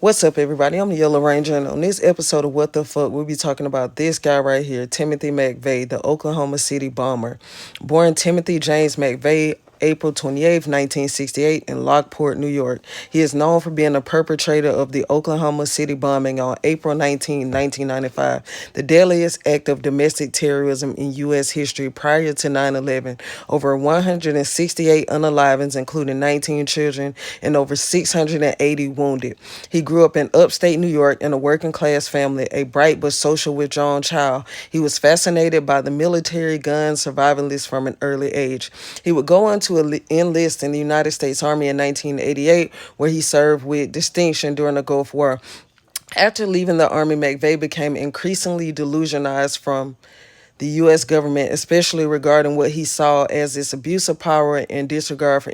What's up, everybody? I'm the Yellow Ranger, and on this episode of What the Fuck, we'll be talking about this guy right here, Timothy McVeigh, the Oklahoma City bomber. Born Timothy James McVeigh, April 28th, 1968, in Lockport, New York. He is known for being a perpetrator of the Oklahoma City bombing on April 19, 1995, the deadliest act of domestic terrorism in U.S. history prior to 9/11. Over 168 unalivings, including 19 children, and over 680 wounded. He grew up in upstate New York in a working class family, a bright but social withdrawn child. He was fascinated by the military, guns, survivalists from an early age. He would go on to enlist in the United States Army in 1988, where he served with distinction during the Gulf War. After leaving the Army, McVeigh became increasingly delusionized from the U.S. government, especially regarding what he saw as its abuse of power and disregard for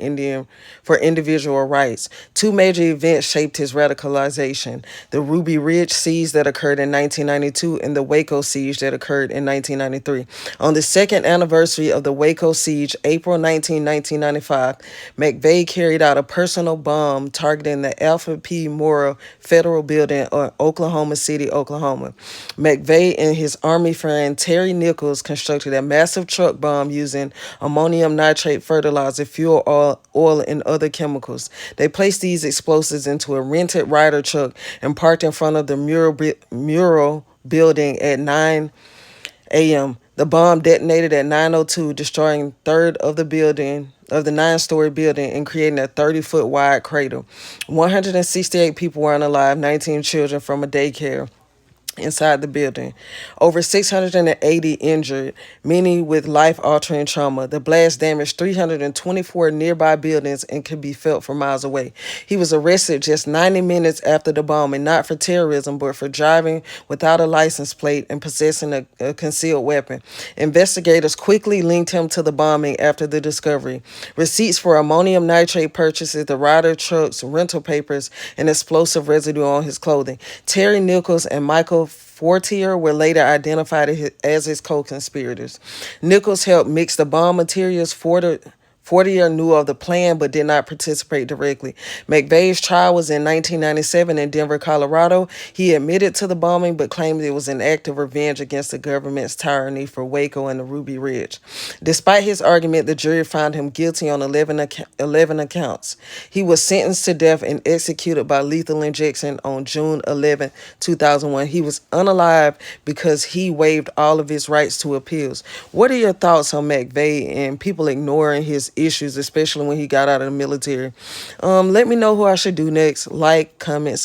individual rights. Two major events shaped his radicalization: the Ruby Ridge siege that occurred in 1992 and the Waco siege that occurred in 1993. On the second anniversary of the Waco siege, April 19, 1995, McVeigh carried out a personal bomb targeting the Alfred P. Murrah Federal Building in Oklahoma City, Oklahoma. McVeigh and his Army friend Terry Nichols constructed a massive truck bomb using ammonium nitrate fertilizer, fuel oil, and other chemicals. They placed these explosives into a rented Ryder truck and parked in front of the mural building at 9 a.m. The bomb detonated at 9:02, destroying third of the 9-story building and creating a 30-foot wide crater. 168 people were unalive, 19 children from a daycare inside the building. Over 680 injured, many with life-altering trauma. The blast damaged 324 nearby buildings and could be felt from miles away. He was arrested just 90 minutes after the bombing, not for terrorism, but for driving without a license plate and possessing a concealed weapon. Investigators quickly linked him to the bombing after the discovery. Receipts for ammonium nitrate purchases, the Ryder trucks, rental papers, and explosive residue on his clothing. Terry Nichols and Michael Fortier were later identified as his co-conspirators. Nichols helped mix the bomb materials. Fortier knew of the plan but did not participate directly. McVeigh's trial was in 1997 in Denver, Colorado. He admitted to the bombing but claimed it was an act of revenge against the government's tyranny for Waco and the Ruby Ridge. Despite his argument, the jury found him guilty on 11 accounts. He was sentenced to death and executed by lethal injection on June 11, 2001. He was unalive because he waived all of his rights to appeals. What are your thoughts on McVeigh and people ignoring his issues, especially when he got out of the military? Let me know who I should do next. Like, comment,